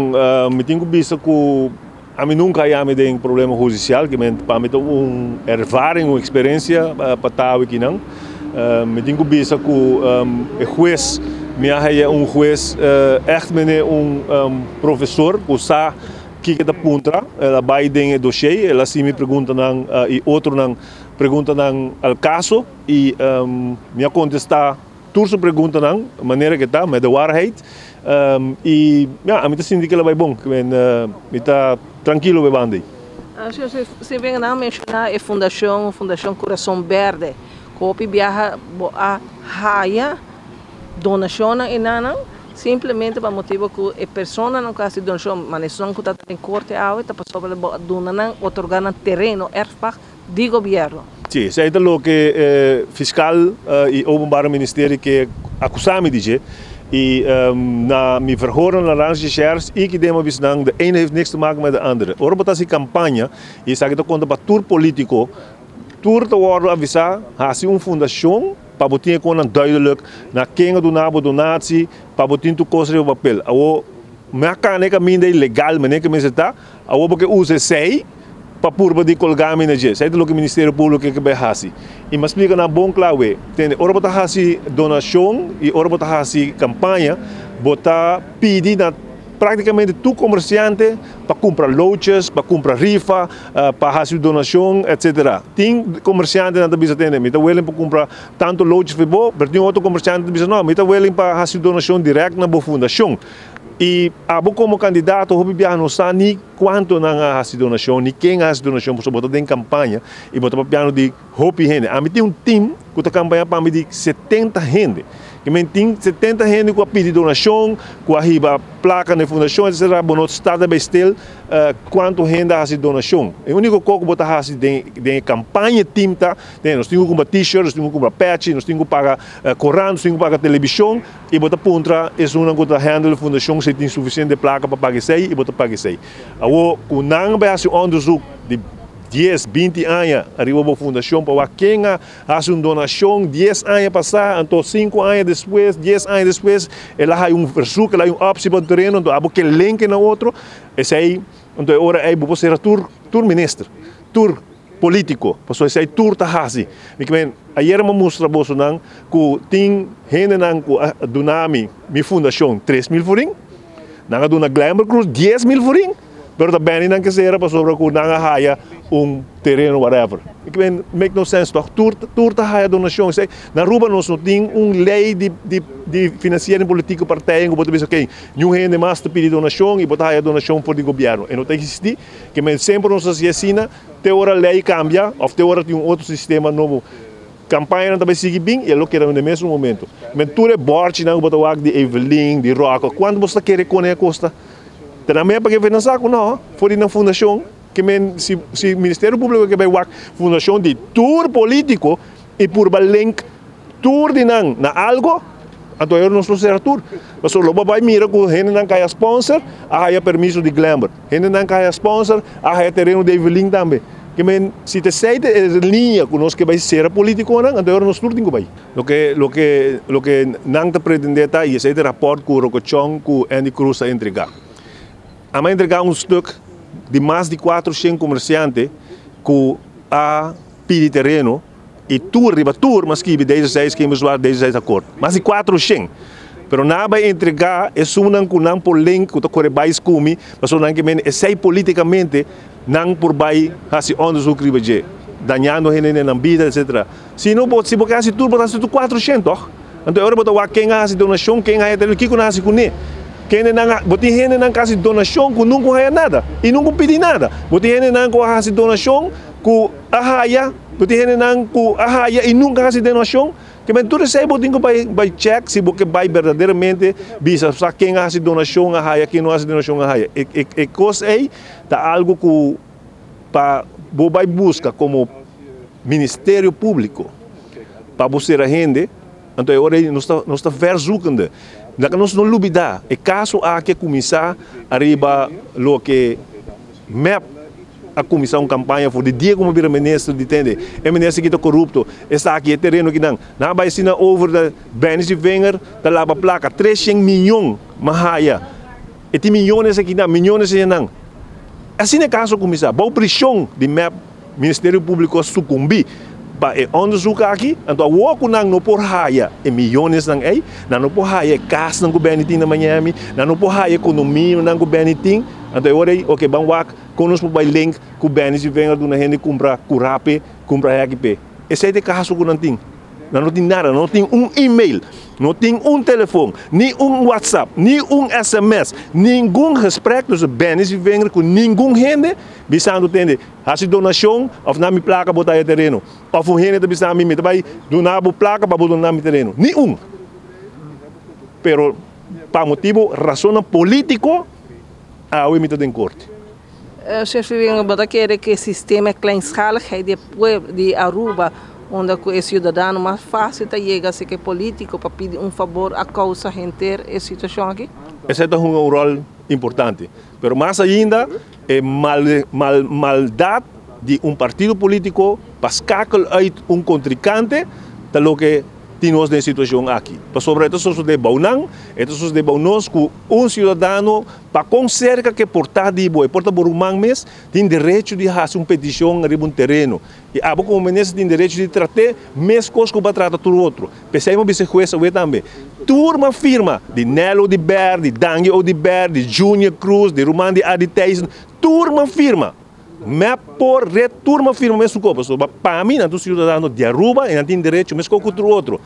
Me tenho visto que a mim nunca há um problema judicial, que para mim uma ervaring, uma experiência para estar aqui não. Me tenho visto que o juiz me é juiz echt professor que sabe que da punta, ela vai dentro do dossiê, ela sim me pergunta não e outro não pergunta não ao caso e me contestar tudo pergunta não, maneira que está, mas da waarheid. E a mim sinto que ela vai bom, que me está tranquilo bebendo. Você vem a mencionar a Fundação Coração Verde, que viaja a raia donação e não simplesmente para motivo que a pessoa não quer donação, mas não está em corte a outra pessoa para donar otorgar terreno erfach do governo. Sim, isso é o que fiscal e openbaar ministério que acusam dizer. E na me verhoren na range shares e que demo bisnang de ene heeft niks te maken met de andere. Orbit als die campagne e sabe que conta para tour político tour te worden avisar hasi fundação para botar com duidelijk na quem do nabo donatie para botar tu coisa o papel. Awo mecânica minda ilegal, mas nem que me está. Awo porque usa sei para purba de colgame na gente. Sei do que o Ministério Público que vai hasi. E me explica na bom claro, tem ora botar hasi donação e ora botar hasi campanha, botar pedir na praticamente tu comerciante para comprar lotes, para comprar rifa, para hasi donação, etc. Tem comerciante na bisa tem, me tá willing para comprar tanto lotes foi bom, mas tem outro comerciante bisa não, me tá willing para hasi donação direto na boa fundação. E abo como candidato, o Bibiano não sabe nem quanto na donação, nem quem a donação, porque botar em campanha e botar para piano de hopi gente. A mim tem time que está campanha para mim de 70 gente. Que me tem 70 gente que pede donação, que arriba placa na fundação, etc. Bonot estado bestel quanto gente a donação. O único coco botar de campanha time tá, nós temos que comprar t-shirt, nós temos que comprar patch, nós temos que pagar corante, nós temos que pagar televisão e botar puntra é uma coisa handle fundação se tem suficiente placa para pagar sei e botar pagar sei. O não vai fazer onderzoek de 10, 20 anos arriba a fundação para quem faz uma donação 10 anos passar, então 5 anos depois, 10 anos depois, ela tem versuch, ela tem opção para o terreno, então há que link na outro, esse aí, então agora é para ser tour ministro, tour político, para ser tour tá assim. Ayer me mostra bolso não que tem gente não que donar minha fundação 3.000 furing, não dona Glamour Cruz 10.000 furing. Pero também não quer ser para sobre que não há terreno whatever. Make no sense toch? Turta há donação. Na Aruba nós não tem lei de financiamento político partido que pode dizer que nenhum gente mais te pede donação e botar a donação por o governo. E não tem que existir que sempre nós assim te hora lei cambia ou te hora tem outro sistema novo. Campanha não também sigue bem e é o que era no mesmo momento. Mas tudo é borte não botar o de Evelyn, de Roca. Quando você quer com a costa também para que financiar não, foi na fundação que se Ministério Público que vai a fundação de tour político e por link tour de não na algo, então eu não sou ser tour, mas o lobo vai mirar que gente não quer sponsor, há permisso de Glamour, gente não quer sponsor, há terreno de Evelyn também. Que se te sei a linha que nós que vai ser político não, então eu não estou indo vai. Lo que não te pretende tá e esse rapport que o Rocochon que Andy Cruz a entregar. A mim entregar stuk de mais de 400 comerciantes que a pedi terreno e tour, mas que 16 que me zoar 16 acordo. Mais de 400. Pero na vai entregar é sunan que não por link que corre mais comi, mas não que men é politicamente não por vai assim onde o cribe danhando gente na vida, etc. Se não pode se porque assim tour botar 400, então agora botar quem a donação, quem a ter que conhece com ele. Quem não gente não faz donação que nunca ganha nada e nunca pede nada. Gente não faz donação que arraia, gente não arraia e nunca faz donação. Que men tudo isso aí vai check se porque vai verdadeiramente bisa quem faz donação arraia, quem não faz donação arraia. E coisa aí tá algo que para vai busca como Ministério Público para buscar a gente. Então agora nós está versuchando. Nós não duvida, é caso há que começar arriba lo que map a comissão campanha for de dia como vira ministro de entende. É ministro que está corrupto, está aqui é terreno que não. Na vai ensinar over the bens de Wenger, da lava placa 300 milhões mahaya E tem milhões aqui, milhões aqui não. Assim é caso começar. A pressão de Ministério Público sucumbir para onderzoek aqui, então o que não por raia e milhões não é, não por raia casa no governo na Miami, não por raia economia no governo tem, então eu orei, ok, vamos lá, conosco vai link com o governo se vem do na gente comprar curape, comprar aqui. Esse é o caso que não tem. Não tem nada, não tem e-mail, não tem telefone, nem WhatsApp, nem SMS, nenhum respeito dos bens e vem com nenhum gente, bisando tende, a donação, ou na minha placa botar o terreno, ou o gente bisando me vai donar a placa para botar no terreno, nenhum. Pero, para motivo, razão político, eu me em corte. Chefe, eu quero que o sistema kleinschalig de Aruba, onde o cidadão mais fácil chega a ser político para pedir favor a causa gente a situação aqui? Esse é um rol importante, mas mais ainda é maldade de partido político para escacar contrincante de lo que temos na situação aqui. Sobre isso, de Baunang, isso de Baunos, que cidadão, para com cerca que portar de boi, porta borumang mes, tem direito de fazer uma petição em terreno. E a boca como tem direito de tratar mes coisas que vai tratar todo outro. Pensamos que se jueza também. Turma firma de Nelo de Ber, de Dangio de Ber, de Junior Cruz, de Roman de Aditeisen, turma firma. Mas por turma firma mesmo copa, para mim, não cidadão de Aruba e não tem direito mesmo com o outro.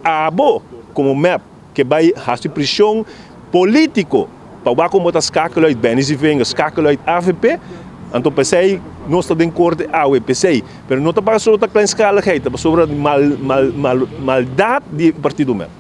A abo como map que vai fazer pressão político para como está escacular bens e venga escacular AVP, então pensei nós estamos em corte ao pensei, mas não está para sobre a escala que está sobre maldade de partido mesmo.